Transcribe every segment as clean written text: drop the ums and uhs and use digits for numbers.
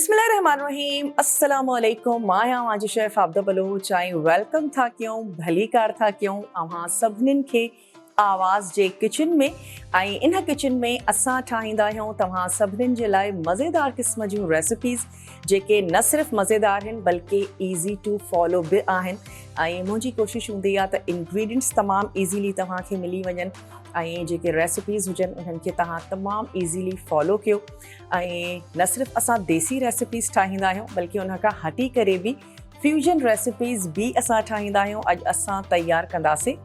बिस्मिल्लाहिर्रहमानिर्रहीम अस्सलाम वालेकुम माया आज chef Abida Baloch I welcome था क्यों भली कार था क्यों अवां सभिनीनि खे आवाज़ जे किचन में आई इन किचन में असां ठाहींदा आहियूं तव्हां सभिनीनि जे लाइ मज़ेदार क़िस्म जूं रेसिपीज़ जेके न सिर्फ़ु मज़ेदार आहिनि बल्कि ईज़ी टू फॉलो बि आहिनि ऐं मुंहिंजी कोशिशि हूंदी आहे त इंग्रेडिएंट्स तमामु ईज़ीली तव्हांखे मिली वञनि ऐं जेके रेसिपीज़ हुजनि उन्हनि खे तव्हां तमामु ईज़ीली फॉलो कयो ऐं न सिर्फ़ु असां देसी रेसिपीज़ ठाहींदा आहियूं बल्कि उन खां हटी करे बि फ्यूजन रेसिपीज़ बि असां ठाहींदा आहियूं। अॼु असां तयारु कंदासीं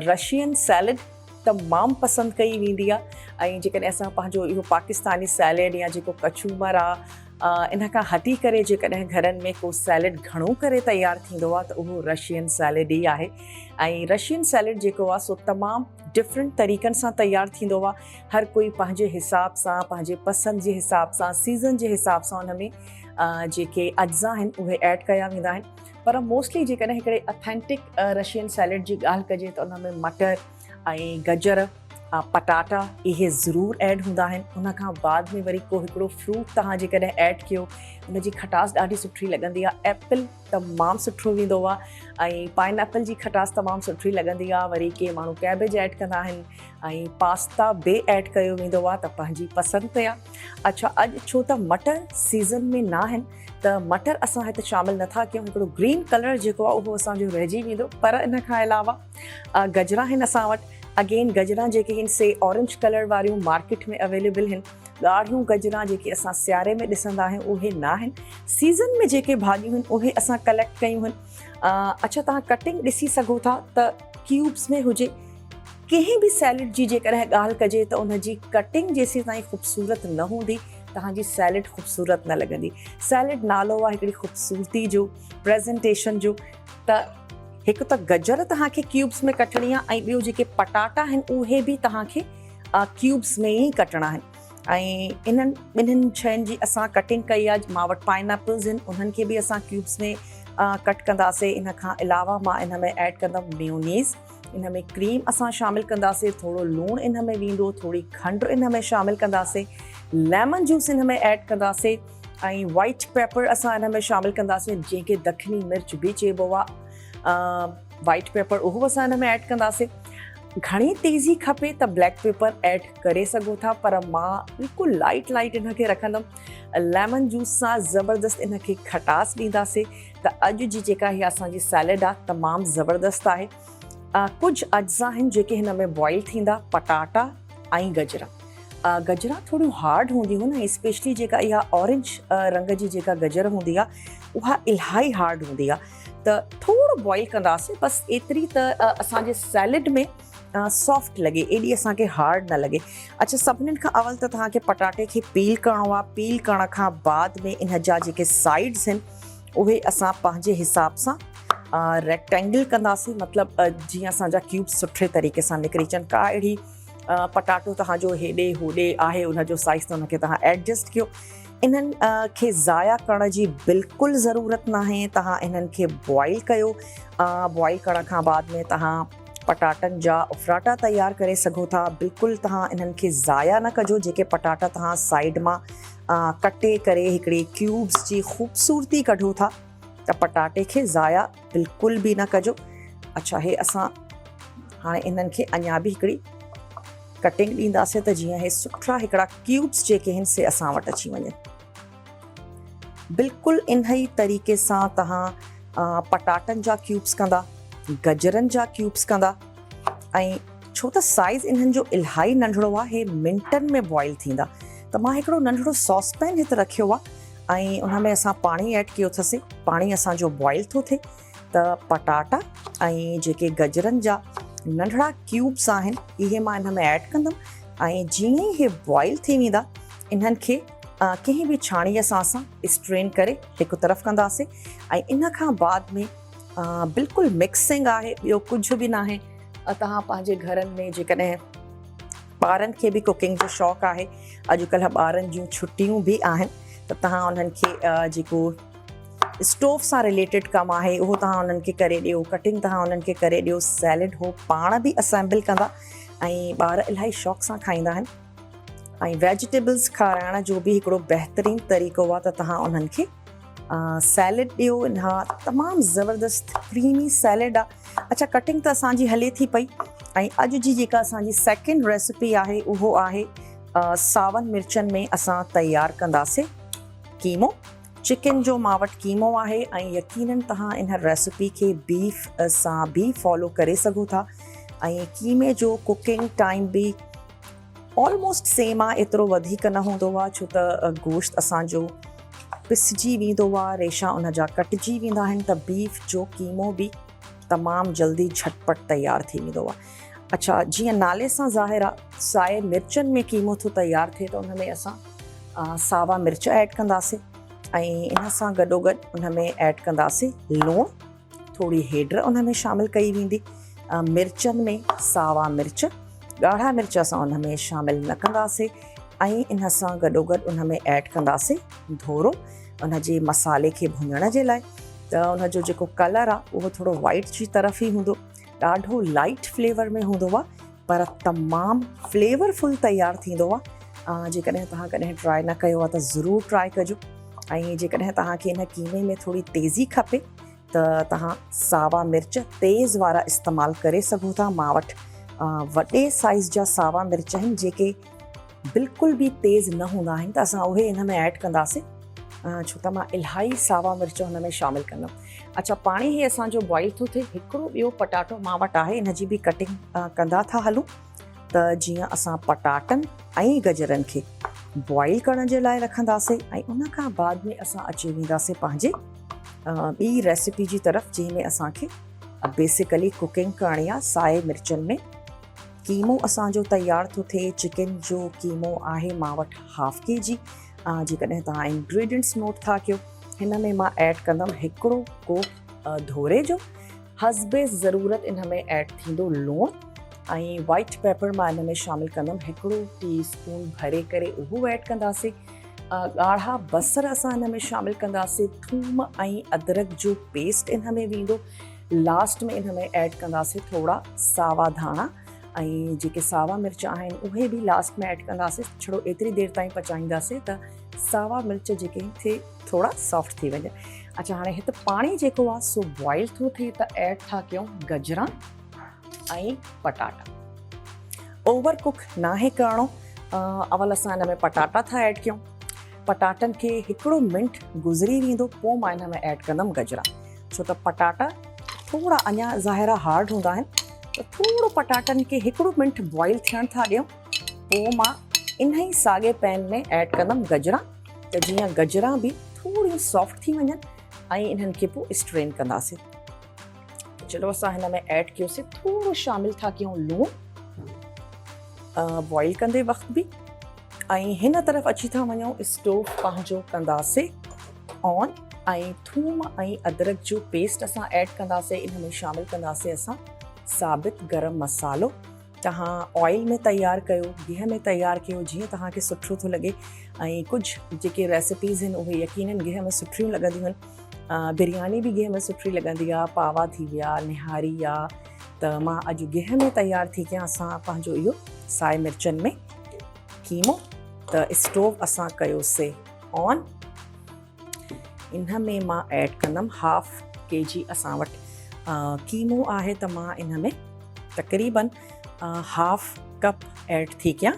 रशियन सैलड तमामु पसंदि कई वेंदी आहे ऐं जेकॾहिं असां पंहिंजो इहो पाकिस्तानी सैलड या जेको कचूमर आहे इन खां हटी करे जेकॾहिं घरनि में को सैलड घणो करे तयारु थींदो आहे त उहो रशियन सैलड ई आहे ऐं रशियन सैलड जेको आहे सो तमामु डिफरेंट तरीक़नि सां तयारु थींदो आहे। हर कोई पंहिंजे हिसाब सां पंहिंजे पसंदि जे हिसाब सां सीज़न जे हिसाब सां उन में जेके अज्जा आहिनि उहे ऐड कया वेंदा आहिनि पर मोस्टली जेकॾहिं हिकिड़े ऑथेंटिक रशियन सैलड जी ॻाल्हि कजे त उन में मटर ऐं गजर पटाटा इहे ज़रूरु ऐड हूंदा आहिनि। उन खां बाद में वरी को हिकिड़ो फ्रूट तव्हां जेकॾहिं ऐड कयो उनजी खटास ॾाढी सुठी लॻंदी आहे। एप्पल तमामु सुठो वेंदो आहे ऐं पाइनएप्पल जी खटास तमामु सुठी लॻंदी आहे। वरी के माण्हू कैबेज ऐड कंदा आहिनि ऐं पास्ता बि ऐड कयो वेंदो आहे त पंहिंजी पसंदि ते आहे। अच्छा अॼु छो त मटर सीज़न में न आहिनि त मटर असां हिते शामिलु नथा कयूं। हिकिड़ो ग्रीन कलर जेको आहे उहो असांजो रहिजी वेंदो पर इन खां अलावा गजरा आहिनि असां वटि। अगेन गजरा जेके आहिनि से ऑरेंज कलर वारियूं मार्केट में अवेलेबल आहिनि। ॻाढ़ियूं गजरा जेके असां सियारे में ॾिसंदा आहियूं उहे न आहिनि। सीज़न में जेके भाॼियूं आहिनि उहे असां कलेक्ट कयूं आहिनि। अच्छा तव्हां कटिंग ॾिसी सघो था त क्यूब्स में हुजे कंहिं बि सैलड जी जेकॾहिं ॻाल्हि कजे त उनजी कटिंग जेसीं ताईं ख़ूबसूरत न हूंदी तव्हांजी सैलड ख़ूबसूरत न लॻंदी। सैलड नालो आहे हिकिड़ी ख़ूबसूरती जो प्रेज़ेंटेशन जो। त हिकु त गजर तव्हांखे क्यूब्स में कटणी आहे ऐं ॿियो जेके पटाटा आहिनि उहे बि तव्हांखे क्यूब्स में ई कटणा आहिनि ऐं इन्हनि ॿिन्हिनि शयुनि जी असां कटिंग कई आहे। मां वटि पाइनएप्पल्स आहिनि उन्हनि खे बि असां क्यूब्स में कट कंदासीं। इन खां अलावा मां इन में ऐड कंदमि मेयोनीज़। इन में क्रीम असां शामिलु कंदासीं। थोरो लूणु इन में वेंदो थोरी खंडु इन में शामिलु कंदासीं। लेमन जूस इन में ऐड कंदासीं ऐं वाइट पेपर असां इन में शामिलु कंदासीं जंहिंखे दखनी मिर्च बि चइबो आहे। वाइट पेपर उहो असां हिन में ऐड कंदासीं। घणी तेज़ी खपे त ब्लैक पेपर ऐड करे सघो था पर मां बिल्कुलु लाइट इन खे रखंदमि। लेमन जूस सां ज़बरदस्त इन खे खटास ॾींदासीं त अॼु जी जेका इहा असांजी सैलड आहे तमामु ज़बरदस्त आहे। कुझु अज्जा आहिनि जेके हिन में बॉइल थींदा पटाटा ऐं गजरा। गजरा थोरियूं हार्ड हूंदियूं आहिनि ऐं स्पेशली जेका इहा ऑरेंज रंग जी जेका गजर हूंदी आहे उहा इलाही हार्ड हूंदी आहे त थोरो बॉइल कंदासीं बसि एतिरी त असांजे सैलड में सॉफ्ट लॻे एॾी असांखे हार्ड न लॻे। अच्छा सभिनीनि खां अवल त तव्हांखे पटाटे खे पील करिणो आहे। पील करण खां बाद में इन जा जेके साइड्स आहिनि उहे असां पंहिंजे हिसाब सां रेक्टेंगल कंदासीं मतिलबु जीअं असांजा क्यूब्स सुठे तरीक़े सां निकिरी अचनि। का अहिड़ी पटाटो तव्हांजो हेॾे होॾे आहे उनजो साइज़ त उनखे तव्हां एडजस्ट कयो। इन्हनि खे ज़ाया करण जी बिल्कुलु ज़रूरत न आहे। तव्हां इन्हनि खे बॉइल कयो। बॉइल करण खां बाद में तव्हां पटाटनि जा उफराटा तयारु करे सघो था। बिल्कुलु तव्हां इन्हनि खे ज़ाया न कजो। जेके पटाटा तव्हां साइड मां कटे करे हिकिड़ी क्यूब्स जी ख़ूबसूरती कढो था त पटाटे खे ज़ाया बिल्कुलु बि न कजो। अच्छा हे असां हाणे इन्हनि खे अञा बि हिकिड़ी कटिंग ॾींदासीं त जीअं हे सुठा हिकिड़ा क्यूब्स जेके आहिनि से असां वटि अची वञनि। बिल्कुलु इन ई तरीक़े सां तव्हां पटाटनि जा क्यूब्स कंदा गजरनि जा क्यूब्स कंदा ऐं छो त साइज़ इन्हनि जो इलाही नंढिड़ो आहे हे मिंटनि में बॉइल थींदा त मां हिकिड़ो नंढिड़ो सॉसपैन हिते रखियो आहे ऐं उन में असां पाणी ऐड कयो अथसीं। पाणी असांजो बॉइल थो थिए त पटाटा ऐं जेके गजरनि जा नंढड़ा क्यूब्स आहिनि इहे मां इन में ऐड कंदमि ऐं जीअं ई इहे बॉइल थी वेंदा इन्हनि खे कंहिं बि छाणीअ सां असां स्ट्रेन करे हिकु तरफ़ कंदासीं ऐं इन खां बाद में बिल्कुलु मिक्सिंग आहे ॿियो कुझु बि न आहे। तव्हां पंहिंजे घरनि में जेकॾहिं ॿारनि खे बि कुकिंग जो शौक़ु आहे अॼुकल्ह ॿारनि जूं छुटियूं बि आहिनि त तव्हां उन्हनि खे जेको स्टोव सां रिलेटेड कमु आहे उहो तव्हां उन्हनि खे करे ॾियो। कटिंग तव्हां उन्हनि खे करे ॾियो। सैलड हो पाण बि असेंबल कंदा ऐं ॿार इलाही शौक़ सां खाईंदा आहिनि। ऐं वेजिटेबल्स खाराइण जो बि हिकिड़ो बहितरीनु तरीक़ो आहे त तव्हां उन्हनि खे सैलेड ॾियो। इनखां तमामु ज़बरदस्त क्रीमी सैलेड आहे। अच्छा, कटिंग त असांजी हले थी पई ऐं अॼु जी जेका असांजी सेकेंड रेसिपी आहे उहो आहे सावनि मिर्चनि में असां तयारु कंदासीं कीमो। चिकन जो मां वटि कीमो आहे ऐं यकीनन तव्हां इन रेसिपी खे बीफ सां बि फॉलो करे सघो था। ऐं कीमे जो कुकिंग टाइम बि ऑलमोस्ट सेम आहे, एतिरो वधीक न हूंदो आहे छो त गोश्त असांजो पिसजी वेंदो आहे, रेशा उन जा कटिजी वेंदा आहिनि, त बीफ जो कीमो बि तमामु जल्दी झटपट तयारु थी वेंदो आहे। अच्छा, जीअं नाले सां ज़ाहिर आहे साए मिर्चनि में कीमो थो तयारु थिए, त उन में असां सावा मिर्च ऐड कंदासीं ऐं इन सां गॾोगॾु उन में ऐड कंदासीं लूणु, थोरी हेड उन में शामिलु कई वेंदी। मिर्चनि में सावा मिर्च, ॻाढ़ा मिर्च असां उन में शामिलु न कंदासीं ऐं इन सां गॾोगॾु उन में ऐड कंदासीं धोरो उन जे मसाले खे भुञण जे लाइ। त उन जो जेको कलर आहे उहो थोरो वाइट जी तरफ़ ई हूंदो, ॾाढो लाइट फ्लेवर में हूंदो आहे पर तमामु फ्लेवरफुल तयारु थींदो आहे। जेकॾहिं तव्हां कॾहिं ट्राई न कयो आहे त ज़रूरु ट्राई कजो। ऐं जेकॾहिं तव्हांखे इन कीमे में थोरी तेज़ी खपे त तव्हां सावा मिर्च तेज़ वारा इस्तेमालु करे सघो था। मां वटि वॾे साइज़ जा सावा मिर्च आहिनि जेके बिल्कुलु बि तेज़ न हूंदा आहिनि, त असां उहे इन में ऐड कंदासीं छो त मां इलाही सावा मिर्च हुन में शामिलु कंदमि। अच्छा, पाणी ही असांजो बॉइल थो थिए। हिकिड़ो ॿियो पटाटो मां वटि आहे, इन जी बि कटिंग कंदा था हलूं। त जीअं असां पटाटनि ऐं गजरनि खे बॉइल करण जे लाइ रखंदासीं ऐं उन खां बाद में असां अची वेंदासीं पंहिंजे ॿी रेसिपी जी तरफ़, जंहिंमें असांखे बेसिकली कुकिंग करणी आहे साए मिर्चनि में। कीमो असांजो तयारु थो थिए। चिकन जो कीमो आहे मां वटि हाफ kg। जेकॾहिं तव्हां इंग्रेडिएंट्स नोट था कयो, हिन में मां ऐड कंदमि हिकिड़ो कोप धोरे जो, हस्बे ज़रूरत इन में ऐड थींदो लूणु ऐं वाइट पेपर मां इन में शामिलु कंदमि हिकिड़ो टीस्पून भरे करे उहो ऐड कंदासीं। ॻाढ़ा बसर असां इन में शामिलु कंदासीं, थूम ऐं अदरक जो पेस्ट इन में वेंदो। लास्ट में इन में ऐड कंदासीं थोरा सावा धाणा ऐं जेके सावा मिर्च आहिनि उहे बि लास्ट में ऐड कंदासीं, छड़ो एतिरी देरि ताईं पचाईंदासीं त सावा मिर्च जेके थिए थोरा सॉफ्ट थी वञे। अच्छा, हाणे हिते पाणी जेको आहे सो बॉइल थो थिए, त ऐड था कयूं गजरा ऐं पटाटा। ओवर कुक नाहे करिणो। अवल असां हिन में पटाटा था ऐड कयूं। पटाटनि खे हिकिड़ो मिंट गुज़री वेंदो, पोइ मां हिन में ऐड कंदमि गजरा, छो त पटाटा थोरा अञा ज़ाहिरा हार्ड हूंदा आहिनि, त थोरो पटाटनि खे हिकिड़ो मिंट बॉइल थियण था ॾियूं। पोइ मां इन ई साॻे पैन में ऐड कंदमि गजरा, त जीअं गजरा बि थोरियूं सॉफ्ट थी वञनि ऐं इन्हनि खे पोइ स्ट्रेन कंदासीं। चलो असां हिन में ऐड कयोसीं, थोरो शामिलु था कयूं लूणु बॉइल कंदे वक़्तु बि। ऐं हिन तरफ़ अची था वञूं, स्टोव पंहिंजो कंदासीं ऑन ऐं थूम ऐं अदरक जो पेस्ट असां ऐड कंदासीं। इन में शामिलु कंदासीं असां साबित गरम मसालो। तव्हां ऑयल में तयारु कयो, गिह में तयारु कयो, जीअं तव्हांखे सुठो थो लॻे। ऐं कुझु जेके रेसिपीज़ आहिनि उहे यकीनन गिह में सुठियूं लॻंदियूं आहिनि। बिरयानी बि गिह में सुठी लॻंदी आहे, पावा थी विया, निहारी आहे। त मां अॼु गिह में तयारु थी कयां असां पंहिंजो इहो साए मिर्चनि में कीमो। त स्टोव असां कयोसीं ऑन। इन में मां ऐड कंदमि हाफ kg असां वटि कीमो आहे, त मां इन में तक़रीबन हाफ कप ऐड थी कयां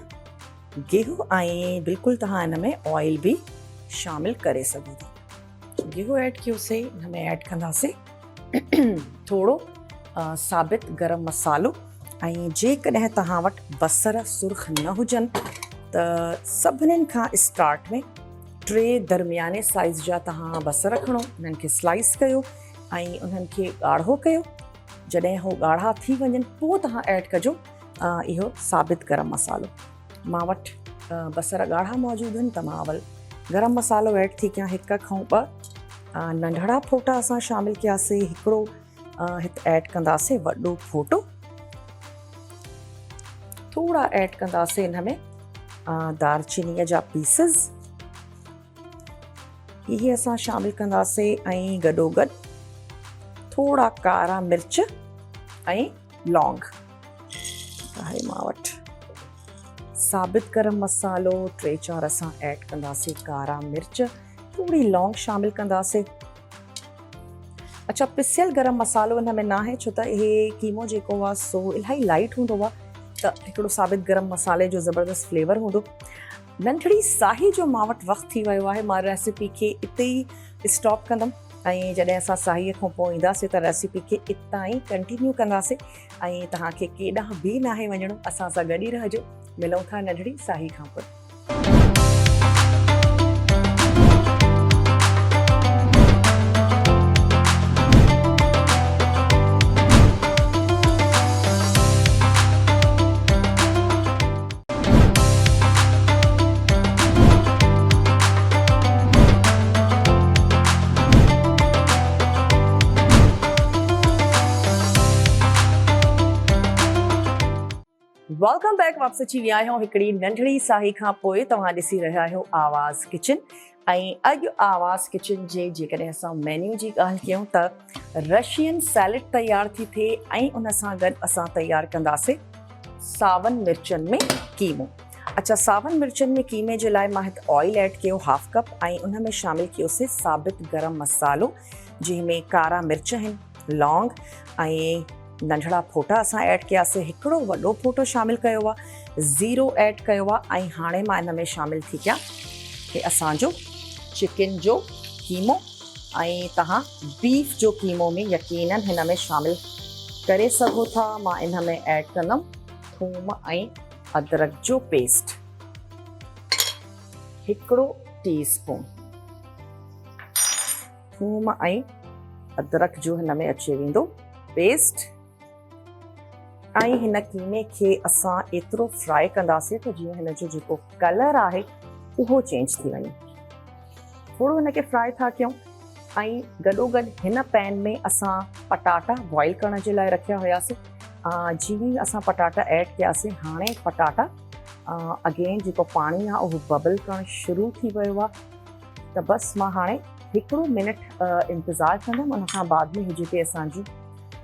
गिहु ऐं बिल्कुलु तव्हां इन में ऑयल बि शामिलु करे सघो था। गिहु ऐड कयोसीं, इन में ऐड कंदासीं थोरो साबित गरम मसालो। ऐं जेकॾहिं तव्हां वटि बसर सुर्ख न हुजनि त सभिनीनि खां स्टार्ट में 3 दरमियाने साइज़ जा तव्हां बसर खणो, उन्हनि खे स्लाइस कयो ऐं उन्हनि खे ॻाढ़ो कयो। जॾहिं हू ॻाढ़ा थी वञनि पोइ तव्हां ऐड कजो इहो साबित गरम मसालो। मां वटि बसर ॻाढ़ा मौजूदु आहिनि, त मां अवल गरम मसालो ऐड थी कयां 1 खां 2 नंढड़ा फोटा असां शामिलु कयासीं। हिकिड़ो हिते ऐड कंदासीं वॾो फोटो, थोरा ऐड कंदासीं हिन में दालचीनीअ जा पीसिस, इहे असां शामिलु कंदासीं ऐं गॾोगॾु थोरा कारा मिर्च ऐं लौंग। हाणे मां वटि साबित गरम मसालो, 3-4 असां ऐड कंदासीं कारा मिर्च, थोड़ी लौंग शामिल कंदासीं। अच्छा, पिसियल गरम मसालो हिन में न आहे छो त इहे कीमो जेको आहे सो इलाही लाइट हूंदो आहे, त हिकिड़ो साबित गरम मसाले जो ज़बरदस्त फ्लेवर हूंदो। नंढड़ी साही जो मां वटि वक़्तु थी वियो आहे, मां रेसिपी खे इते ई स्टॉप कंदमि ऐं जॾहिं असां साहीअ खां पोइ ईंदासीं त रेसिपी खे इतां ई कंटिन्यू कंदासीं ऐं तव्हांखे केॾांहुं बि नाहे वञिणो, असां सां गॾु ई रहिजो। मिलूं था नंढड़ी साही खां पोइ। वेलकम बैक, वापस अची विया आहियूं हिकिड़ी नंढड़ी साही खां पोइ। तव्हां ॾिसी रहिया आहियो आवाज़ किचन ऐं अॼु आवाज़ किचन जे जेकॾहिं असां मेन्यू जी ॻाल्हि कयूं त रशियन सैलेड तयारु थी थिए ऐं उन सां गॾु असां तयारु कंदासीं सावन मिर्चनि में कीमो। अच्छा, सावन मिर्चनि में कीमे जे लाइ मां हिते ऑयल ऐड कयो 1/2 कप ऐं उन में शामिल कयोसीं साबित गरम मसालो, जंहिंमें कारा मिर्च आहिनि, लौंग ऐं नंढड़ा फोटा असां ऐड कयासीं। हिकिड़ो वॾो फोटो शामिल कयो आहे, ज़ीरो ऐड कयो आहे ऐं हाणे मां इन में शामिल थी कयां कि असांजो चिकन जो कीमो ऐं तव्हां बीफ जो कीमो में यकीनन हिन में शामिल करे सघो था। मां इन में ऐड कंदमि थूम ऐं अदरक जो पेस्ट, 1 टीस्पून थूम ऐं अदरक जो हिन में अची वेंदो पेस्ट ऐं हिन कीमे खे असां एतिरो फ्राई कंदासीं त जीअं हिन जो जेको कलर आहे उहो चेंज थी वञे। थोरो हिनखे फ्राई था कयूं ऐं गॾोगॾु हिन पैन में असां पटाटा बॉइल करण जे लाइ रखिया हुयासीं। जीअं असां पटाटा ऐड कयासीं, हाणे पटाटा अगेन जेको पाणी आहे उहो बबल करणु शुरू थी वियो आहे, त बसि मां हाणे 1 मिनट इंतज़ारु कंदमि। उन खां बाद में जेके असांजी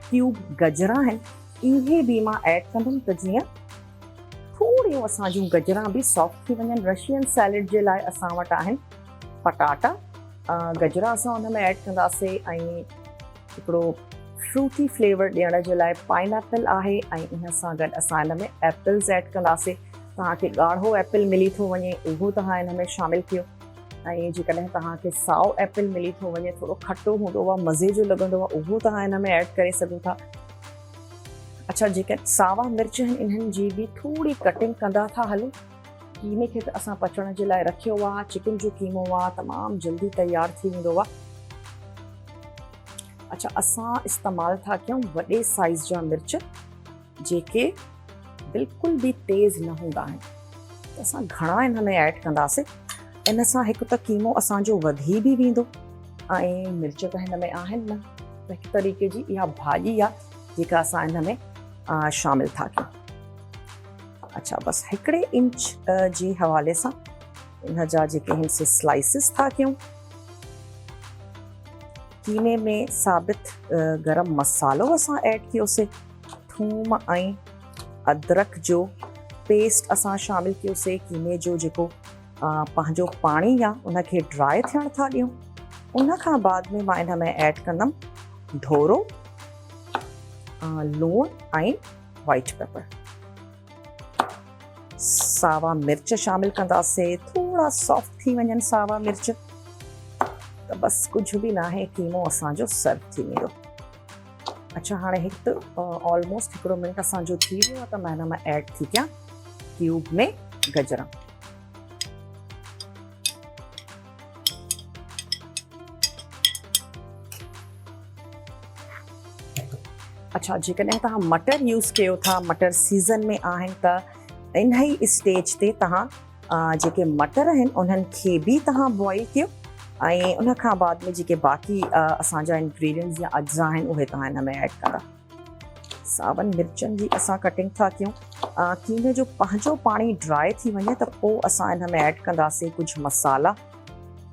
क्यूब गजरा आहिनि इहे बि मां ऐड कंदमि त जीअं थोड़ियूं असां जूं गजरा बि सॉफ्ट थी वञनि। रशियन सैलेड जे लाइ असां वटि आहिनि पटाटा, गजरा असां हुन में ऐड कंदासीं ऐं हिकिड़ो फ्रूटी फ्लेवर ॾियण जे लाइ पाइनएप्पल आहे ऐं इन सां गॾु असां हिन में एप्पल्स ऐड कंदासीं। तव्हांखे ॻाढ़ो एप्पल मिली थो वञे उहो तव्हां हिन में शामिल कयो ऐं जेकॾहिं तव्हांखे साओ एप्पल मिली थो वञे, थोरो खटो हूंदो आहे, मज़े जो लॻंदो आहे, उहो तव्हां हिन में ऐड करे सघो था। अच्छा, जेके सावा मिर्च आहिनि इन्हनि जी बि थोरी कटिंग कंदा था हलो। कीमे खे त असां पचण जे लाइ रखियो आहे, चिकन जो कीमो आहे तमामु जल्दी तयारु थी वेंदो आहे। अच्छा, असां इस्तेमालु था कयूं वॾे साइज़ जा मिर्च जेके बिल्कुलु बि तेज़ न हूंदा आहिनि, त असां घणा हिन में ऐड कंदासीं। इन सां हिकु त कीमो असांजो वधी बि वेंदो ऐं मिर्च त हिन में आहिनि न, त हिकु तरीक़े जी इहा भाॼी आहे जेका असां हिन में शामिल था कयूं। अच्छा, बसि 1 इंच जे हवाले सां इन जा जेके हिन से स्लाइसिस था कयूं। कीमे में साबित गरम मसालो असां ऐड कयोसीं, थूम ऐं अदरक जो पेस्ट असां शामिल कयोसीं। कीमे जो जेको पंहिंजो पाणी आहे उनखे ड्राई थियण था ॾियूं। उन खां बाद में मां इन में ऐड कंदमि धोरो, लूण ऐं वाइट पेपर, सावा मिर्च शामिल कंदासीं। थोड़ा सॉफ्ट थी वञनि सावा मिर्च त बसि कुझु बि न आहे, कीमो असांजो सर्व थी वेंदो। अच्छा, हाणे ऑलमोस्ट 1 मिनट असांजो थी वियो आहे त मां हिन में ऐड थी कयां क्यूब में गजरा। अच्छा, जेकॾहिं तव्हां मटर यूज़ कयो था, मटर सीज़न में आहिनि, त इन ई स्टेज ते तव्हां जेके मटर आहिनि उन्हनि खे बि तव्हां बॉइल कयो ऐं उन खां बाद में जेके बाक़ी असांजा इंग्रेडिएंट्स या अज्जा आहिनि उहे तव्हां हिन में ऐड कंदा। सावन मिर्चनि जी असां कटिंग था कयूं। कीमे जो पंहिंजो पाणी ड्राई थी वञे त पोइ असां हिन में ऐड कंदासीं कुझु मसाला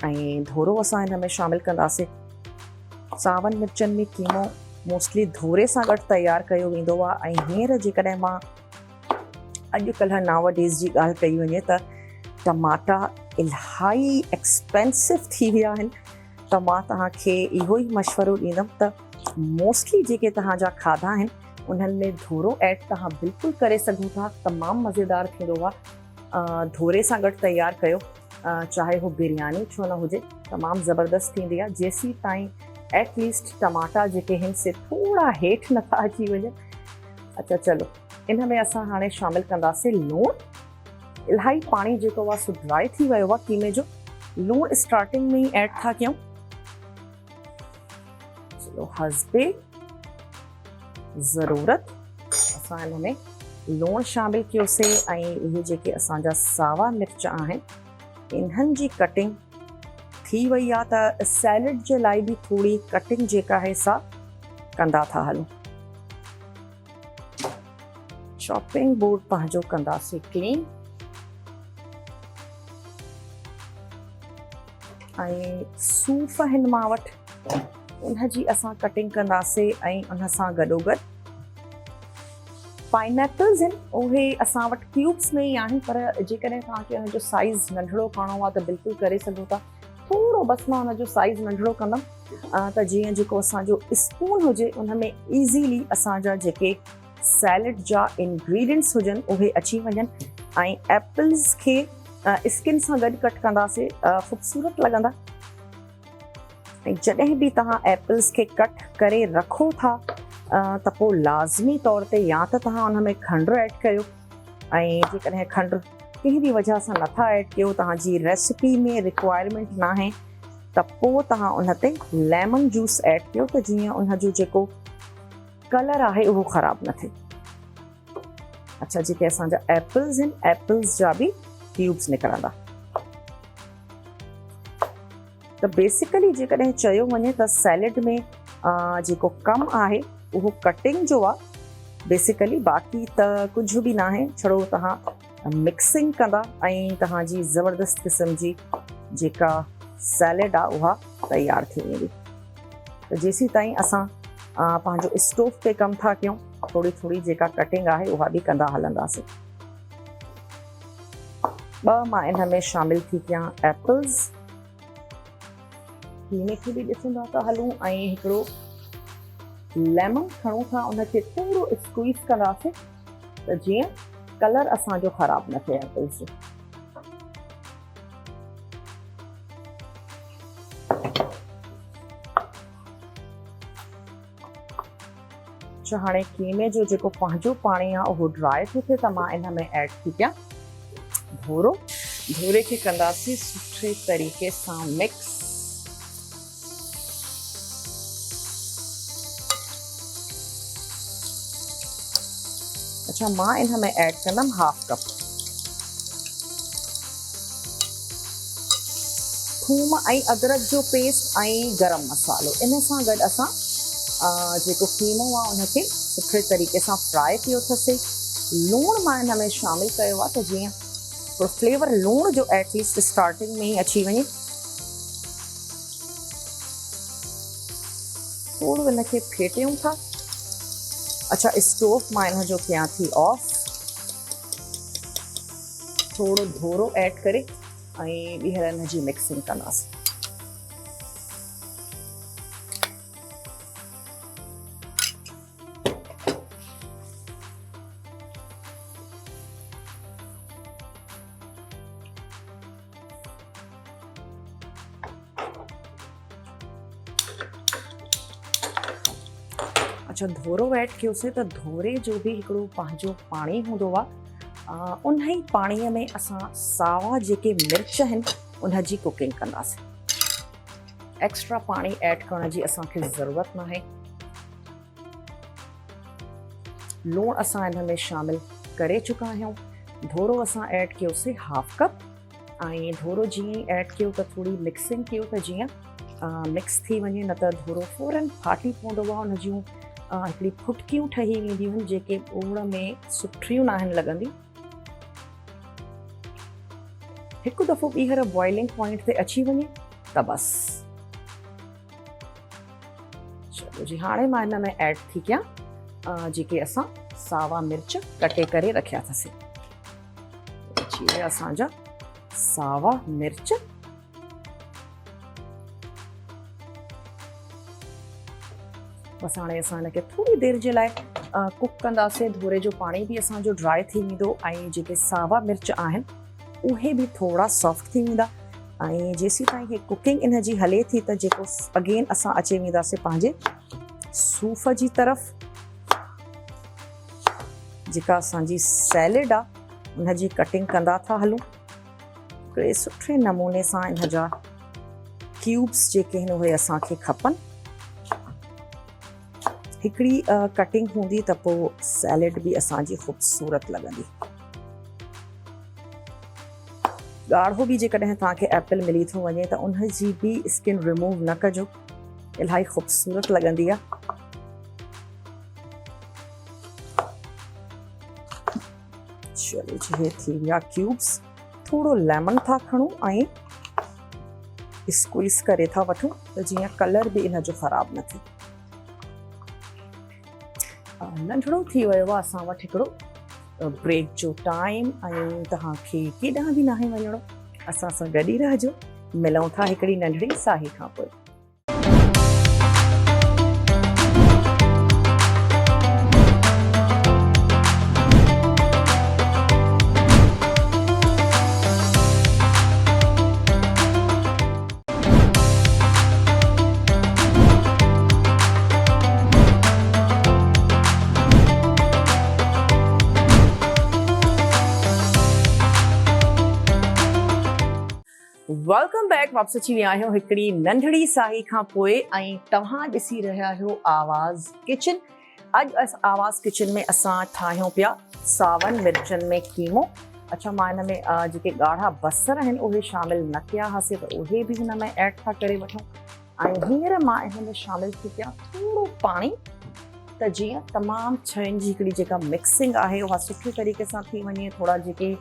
ऐं धोरो असां हिन में शामिल कंदासीं। सावन मिर्चनि में कीमो मोस्टली धोरे सां गॾु तयारु कयो वेंदो आहे ऐं हींअर जेकॾहिं मां अॼुकल्ह नावडेज़ जी ॻाल्हि कई वञे त टमाटा इलाही एक्सपेंसिव थी विया आहिनि। त मां तव्हांखे इहो ई मशवरो ॾींदमि त मोस्टली जेके तव्हांजा खाधा आहिनि उन्हनि में धोरो ऐड तव्हां बिल्कुलु करे सघो था। तमामु मज़ेदार थींदो आहे। धोरे सां गॾु तयारु कयो, चाहे उहो बिरयानी छो न हुजे, तमामु ज़बरदस्त थींदी आहे। जेसी ताईं एटलीस्ट टमाटा जेके आहिनि से थोरा हेठि नथा अची वञनि। अच्छा चलो, इन में असां हाणे शामिलु कंदासीं लूणु। इलाही पाणी जेको आहे सो ड्राई थी वियो आहे कीमे जो। लूणु स्टार्टिंग में ई ऐड था कयूं। चलो, हस्बे ज़रूरत असां हिन में लूणु शामिलु कयोसीं। ऐं इहे जेके असांजा सावा मिर्च आहिनि इन्हनि जी कटिंग थी वई आहे। त सैलड जे लाइ बि थोरी कटिंग जेका आहे सा कंदा था हलूं। चॉपिंग बोर्ड पंहिंजो कंदासीं क्लीन ऐं सूफ़ हिन मां वटि उनजी असां कटिंग कंदासीं। ऐं उन सां गॾोगॾु पाइनएप्पल्स आहिनि, उहे असां वटि क्यूब्स में ई आहिनि, पर जेकॾहिं तव्हांखे हुनजो साइज़ नंढिड़ो करिणो आहे त बिल्कुलु करे सघो था। थोरो बसि मां हुनजो साइज़ नंढिड़ो कंदमि त जीअं जेको असांजो स्पून हुजे उन में ईज़ीली असांजा जेके सैलड जा इंग्रेडिएंट्स हुजनि उहे अची वञनि। ऐं एप्पल्स खे स्किन सां गॾु कट कंदासीं, ख़ूबसूरत लॻंदा। ऐं जॾहिं बि तव्हां एप्पल्स खे कट करे रखो था त पोइ लाज़मी तौर ते या त तव्हां उन में खंडु ऐड कयो। ऐं जेकॾहिं खंडु कंहिं बि वजह सां नथा ऐड कयो, तव्हांजी रेसिपी में रिक्वायरमेंट न आहे, त पोइ तव्हां उन ते लेमन जूस ऐड कयो त जीअं उनजो जेको कलर आहे उहो ख़राबु न थिए। अच्छा, जेके असांजा एप्पल्स आहिनि एप्पल्स जा बि क्यूब्स निकिरंदा। त बेसिकली जेकॾहिं चयो वञे त सैलड में जेको कमु आहे उहो कटिंग जो आहे बेसिकली। बाक़ी त कुझु बि न आहे, छड़ो तव्हां मिक्सिंग कंदा ऐं तव्हांजी ज़बरदस्त क़िस्म जी जेका सैलड आहे उहा तयारु थी वेंदी। त जेसी ताईं असां पंहिंजो स्टोव ते कमु था कयूं, थोरी थोरी जेका कटिंग आहे उहा बि कंदा हलंदासीं। ॿ मां इन में शामिलु थी कयां एप्पल्स। हीने खे बि ॾिसंदा था हलूं ऐं हिकिड़ो लेमन खणूं था, उनखे थोरो स्क्वीज़ कंदासीं त जीअं कलर असांजो ख़राबु न थिए एप्पल्स जो। अच्छा, हाणे कीमे जो जेको पंहिंजो पाणी आहे उहो ड्राई थो थिए, त मां इन में ऐड थी कयां धोरो। धोरे खे कंदासीं सुठे तरीक़े सां मिक्स। अच्छा, मां इन में ऐड कंदमि हाफ कप थूम ऐं अदरक जो पेस्ट ऐं गरम मसालो। इन सां गॾु असां जेको कीमो आहे उनखे सुठे तरीक़े सां फ्राई कयो अथसीं। लूणु मां इन में शामिलु कयो आहे त जीअं थोरो फ्लेवर लूण जो एटलीस्ट स्टार्टिंग में ई अची वञे। थोरो इनखे फेटियूं था। अच्छा, स्टोव मां इन जो कयां थी ऑफ। थोरो धोरो ऐड करे ऐं ॿीहर इन जी मिक्सिंग कंदासीं। अच्छा, धोरो ऐड कयोसीं त धोरे जो बि हिकिड़ो पंहिंजो पाणी हूंदो आहे। उन ई पाणीअ में असां सावा जेके मिर्च आहिनि उन जी कुकिंग कंदासीं। एक्स्ट्रा पाणी ऐड करण जी असांखे ज़रूरत न आहे। लूणु असां इन में शामिलु करे चुका आहियूं। धोरो असां ऐड कयोसीं हाफ कप। ऐं धोरो जीअं ई ऐड कयो त थोरी मिक्सिंग कयो त जीअं मिक्स थी वञे, न त धोरो फ़ौरन फाटी पवंदो आहे। उन जूं हिकिड़ी फुटकियूं ठही वेंदियूं आहिनि जेके ओड़ में सुठियूं न आहिनि लॻंदियूं। हिकु दफ़ो ॿीहर बॉइलिंग पॉइंट ते अची वञे त बसि। चलो जी, हाणे मां हिन में ऐड थी कयां जेके असां सावा मिर्च कटे करे रखिया अथसीं। थी विया असांजा सावा मिर्च। बस हाणे असां हिनखे थोड़ी देर जे लाइ कुक कंदासीं। धोरे जो पाणी बि असांजो ड्राई थी वेंदो ऐं जेके सावा मिर्च आहिनि उहे बि थोड़ा सॉफ्ट थी वेंदा। ऐं जेसीं ताईं हे कुकिंग इन जी हले थी त जेको अगेन असां अची वेंदासीं पंहिंजे सूफ जी तरफ़। जेका असांजी सैलेड आहे उन जी कटिंग कंदा था हलूं। हिकिड़े सुठे नमूने सां इन जा क्यूब्स जेके आहिनि उहे असांखे खपनि। हिकिड़ी कटिंग हूंदी त पोइ सैलेड बि असांजी ख़ूबसूरत लॻंदी। ॻाढ़ो बि जेकॾहिं तव्हांखे एप्पल मिली थो वञे त उन जी बि स्किन रिमूव न कजो, इलाही ख़ूबसूरत लॻंदी आहे। चलो जी हे थी विया क्यूब्स। थोड़ो लेमन था खणूं ऐं स्क्वीज़ करे था वठूं त जीअं कलर बि इन जो ख़राब न थिए। नंढड़ो थी वियो आहे असां वटि हिकिड़ो ब्रेक जो टाइम ऐं तव्हांखे केॾांहुं बि नाहे वञिणो, असां सां गॾु ई रहिजो। मिलूं था हिकिड़ी नंढड़ी साही खां पोइ। Welcome back. वापस अची विया आहियूं हिकिड़ी नंढड़ी साही खां पोइ ऐं तव्हां ॾिसी रहिया आहियो आवाज़ किचन। अॼु आवाज़ किचन में असां ठाहियूं पिया सावनि मिर्चनि में कीमो। अच्छा, मां हिन में जेके ॻाढ़ा बसर आहिनि उहे शामिल न कया हुआसीं त उहे बि हिन में ऐड था करे वठूं। ऐं हींअर मां हिन में शामिल थी कयां थोरो पाणी त जीअं तमामु शयुनि जी हिकिड़ी जेका मिक्सिंग आहे उहा सुठे तरीक़े सां थी वञे। थोरा जेके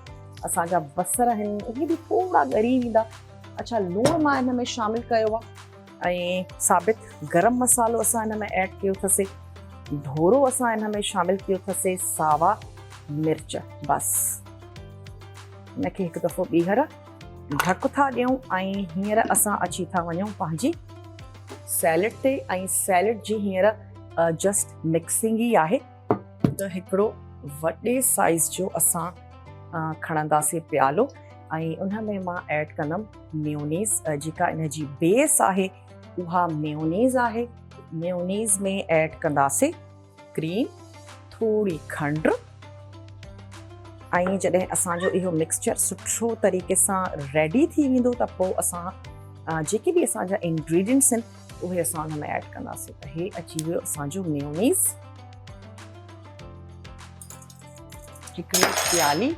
असांजा बसर आहिनि उहे बि थोड़ा ॻरी वेंदा। अच्छा, लूणु मां हिन में शामिल कयो आहे ऐं साबित गरम मसालो असां हिन में ऐड कयो अथसीं। धोरो असां हिन में शामिल कयो अथसीं सावा मिर्च। बसि हिनखे हिकु दफ़ो ॿीहर ढक था ॾियूं ऐं हींअर असां अची था वञूं पंहिंजी सैलेड ते। ऐं सैलेड जी हींअर जस्ट मिक्सिंग ई आहे त हिकिड़ो वॾे साइज़ जो असां खणंदासीं प्यालो ऐं उन में मां ऐड कंदमि मेयोनीज़। जेका इन जी बेस आहे उहा मेयोनीज़ आहे। मेयोनीज़ में ऐड कंदासीं क्रीम, थोड़ी खंड ऐं जॾहिं असांजो इहो मिक्सचर सुठो तरीक़े सां रेडी थी वेंदो त पोइ असां जेके बि असांजा इंग्रेडिएंट्स आहिनि उहे असां हुन में ऐड कंदासीं। त हे अची वियो असांजो मेयोनीज़। हिकिड़ी प्याली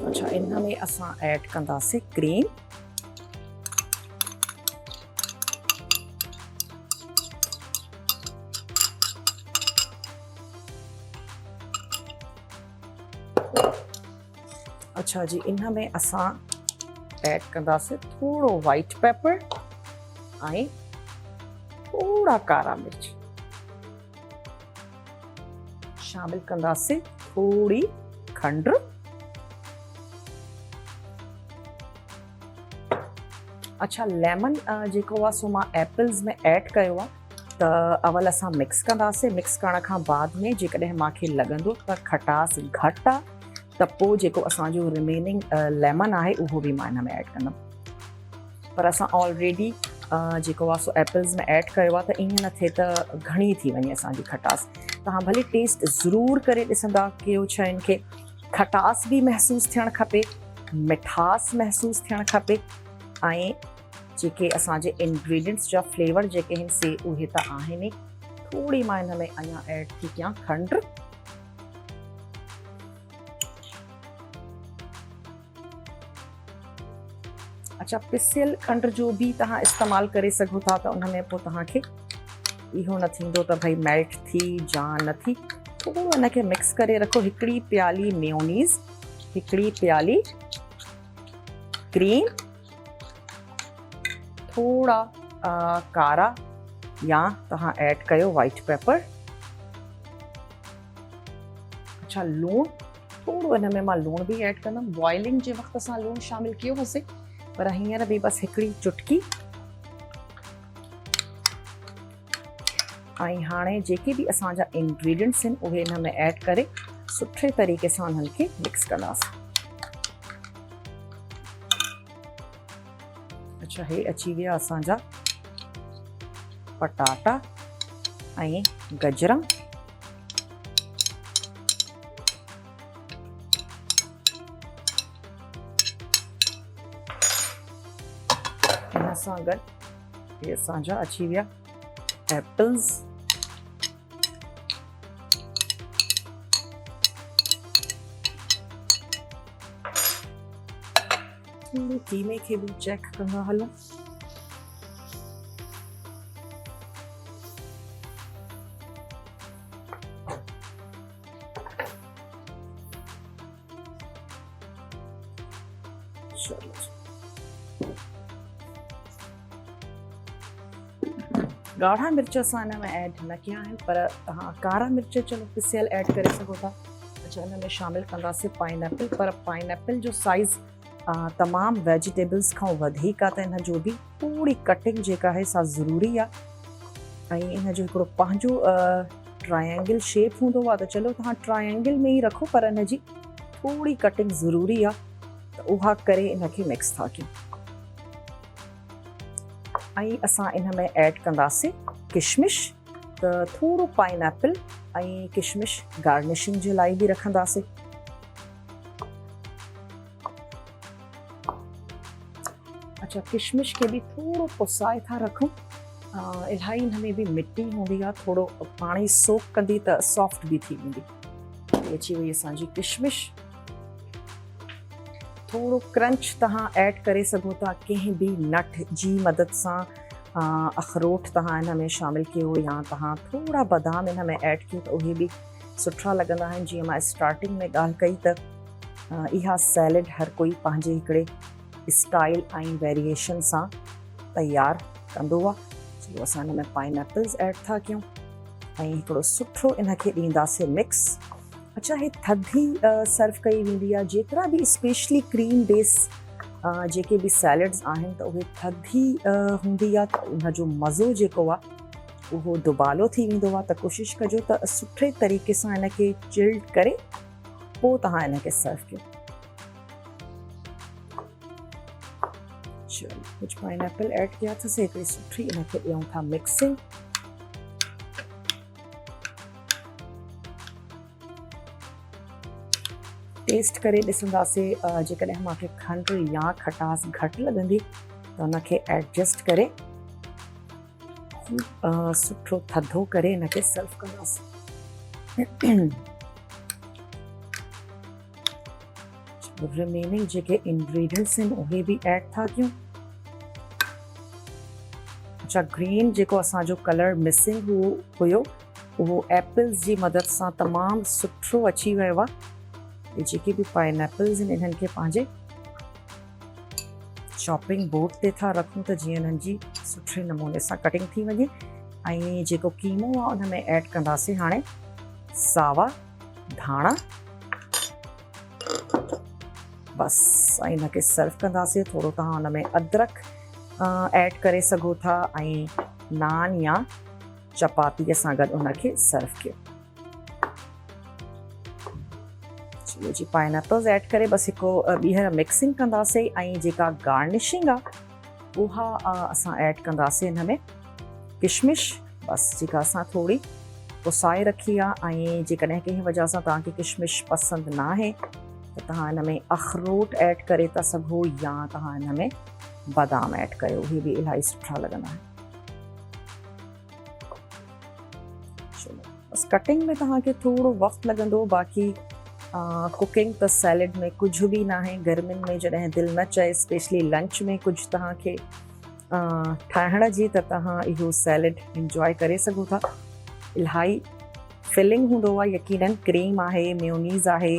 अच्छा, इन में असां ऐड कंदासीं क्रीम। अच्छा जी, इन में असां ऐड कंदासीं थोड़ो वाइट पेपर ऐं थोड़ा कारा मिर्च। शामिल कंदासीं थोड़ी खंड। अच्छा, लेमन जेको आहे सो मां एप्पल्स में ऐड कयो आहे त अवल असां मिक्स कंदासीं। मिक्स करण खां बाद में जेकॾहिं मूंखे लॻंदो त खटास घटि आहे त पोइ जेको असांजो रिमेनिंग लेमन आहे उहो बि मां हिन में ऐड कंदमि। पर असां ऑलरेडी जेको आहे सो एप्पल्स में ऐड कयो आहे त ईअं न थिए त घणी थी वञे असांजी खटास। तव्हां भले टेस्ट ज़रूरु करे ॾिसंदा कयो शयुनि खे। खटास बि महसूसु थियणु खपे, मिठास महसूसु थियणु खपे ऐं जेके असांजे इंग्रेडिएंट्स जा फ्लेवर जेके आहिनि से उहे त आहिनि। थोड़ी मां हिन में अञा ऐड थी कयां खंड। अच्छा, पिसियल खंड जो बि तव्हां इस्तेमालु करे सघो था त उन में पोइ तव्हांखे इहो न थींदो त भई मेल्ट थी या न थी। थोरो हिनखे मिक्स करे रखो। हिकिड़ी प्याली मेयोनीज़, हिकिड़ी प्याली क्रीम, थोड़ा कारा या तव्हां ऐड कयो वाइट पेपर। अच्छा, लूणु थोड़ो हिन में मां लूणु बि ऐड कंदमि। बॉइलिंग जे वक़्तु असां लूणु शामिलु कयो हुयोसीं, पर हींअर बि बसि हिकिड़ी चुटकी। ऐं हाणे जेके बि असांजा इंग्रेडिएंट्स आहिनि उहे हिन में ऐड करे सुठे तरीक़े सां उन्हनि खे मिक्स कंदासीं। अच्छा, हे अची विया असांजा पटाटा ऐं गजरा। हिन सां गॾु हे असांजा अची विया एप्पल्स। थोड़ी धीमे खे भी चेक कंदा हलो। गाढ़ा मिर्च असां हिन में ऐड न कया आहिनि, पर तव्हां कारा मिर्च चलो पिसियल ऐड करे सघो था। अच्छा, हिन में शामिलु कंदासीं पाइनएप्पल, पर पाइनएप्पल जो साइज़ तमामु वेजिटेबल्स खां वधीक आहे, त हिन जो बि थोड़ी कटिंग जेका आहे सा ज़रूरी आहे। ऐं हिन जो हिकिड़ो पंहिंजो ट्रायंगल शेप हूंदो आहे, त चलो तव्हां ट्रायंगल में ई रखो, पर हिन जी थोड़ी कटिंग ज़रूरी आहे, त उहा करे इन खे मिक्स था कयूं। ऐं असां इन में ऐड कंदासीं किशमिश, त थोड़ो पाइनएप्पल ऐं किशमिश गार्निशिंग जे लाइ बि रखंदासीं। अच्छा, किशमिश खे बि थोड़ो पुसाए था रखूं। इलाही हिन में बि मिट्टी हूंदी आहे, थोड़ो पाणी सोक कंदी त सॉफ्ट बि थी वेंदी। अची वई असांजी किशमिश। थोड़ो क्रंच तव्हां ऐड करे सघो था कंहिं बि नट जी मदद सां। अखरोट तव्हां हिन में शामिलु कयो या तव्हां थोड़ा बादाम हिन में ऐड कयो, त उहे बि सुठा लॻंदा आहिनि। जीअं मां स्टार्टिंग में ॻाल्हि कई त इहा सैलेड हर कोई पंहिंजे हिकिड़े स्टाइल ऐं वेरिएशन सां तयारु कंदो आहे। चलो असां हिन में पाइनएप्पल्स ऐड था कयूं ऐं हिकिड़ो सुठो इन खे ॾींदासीं मिक्स। अच्छा, हे थधी सर्व कई वेंदी आहे। जेतिरा बि स्पेशली क्रीम बेस जेके बि सैलड्स आहिनि, त उहे थधी हूंदी आहे, त उनजो मज़ो जेको आहे उहो दुबालो थी वेंदो आहे। त कोशिशि कजो त सुठे तरीक़े सां इन खे चिल्ड करे पोइ तव्हां इन खे सर्व कयो। चलो, कुछ पाइनएप्पल ऐड किया था, हिकिड़ी सुठी इन खे ॾियूं था मिक्सिंग। टेस्ट करे ॾिसंदासीं, जेकॾहिं मूंखे खंडु या खटास घटि लॻंदी त उनखे एडजस्ट करे सुठो थधो करे इन खे सर्व कंदासीं। रिमेनिंग जेके इंग्रेडिएंट्स आहिनि उहे बि ऐड था कयूं। अच्छा, ग्रीन जेको असांजो कलर मिसिंग हुयो उहो एप्पल्स जी मदद सां तमामु सुठो अची वियो आहे। जेके बि पाइनएप्पल्स आहिनि इन्हनि खे पंहिंजे चॉपिंग बोर्ड ते था रखूं, त जीअं इन्हनि जी सुठे नमूने सां कटिंग थी वञे। ऐं जेको कीमो आहे उन में ऐड कंदासीं हाणे सावा धाणा। बस, ऐं इन खे सर्व कंदासीं। थोड़ो तव्हां हुन में अदरक ऐड करे सघो था ऐं नान या चपातीअ सां गॾु उन खे सर्व कयो। चलो जी, पाइनएप्पल्स ऐड करे बसि हिकु ॿीहर मिक्सिंग कंदासीं। ऐं जेका गार्निशिंग आहे उहा असां ऐड कंदासीं हिन में किशमिश, बसि जेका असां थोड़ी पुसाए रखी आहे। ऐं जेकॾहिं कंहिं वजह सां तव्हांखे किशमिश पसंदि न आहे त तव्हां हिन में अखरोट ऐड करे था सघो या तव्हां हिन में बादाम ऐड कयो, उहे बि इलाही सुठा लॻंदा आहिनि। चलो, बसि कटिंग में तव्हांखे थोड़ो वक़्तु लॻंदो, बाक़ी कुकिंग त सैलेड में कुझु बि न आहे। गर्मियुनि में जॾहिं दिलि न चए स्पेशली लंच में कुझु तव्हांखे ठाहिण जी, त तव्हां इहो सैलेड इंजॉय करे सघो था। इलाही फिलिंग हूंदो आहे, यकीनन क्रीम आहे, मेयोनीज़ आहे।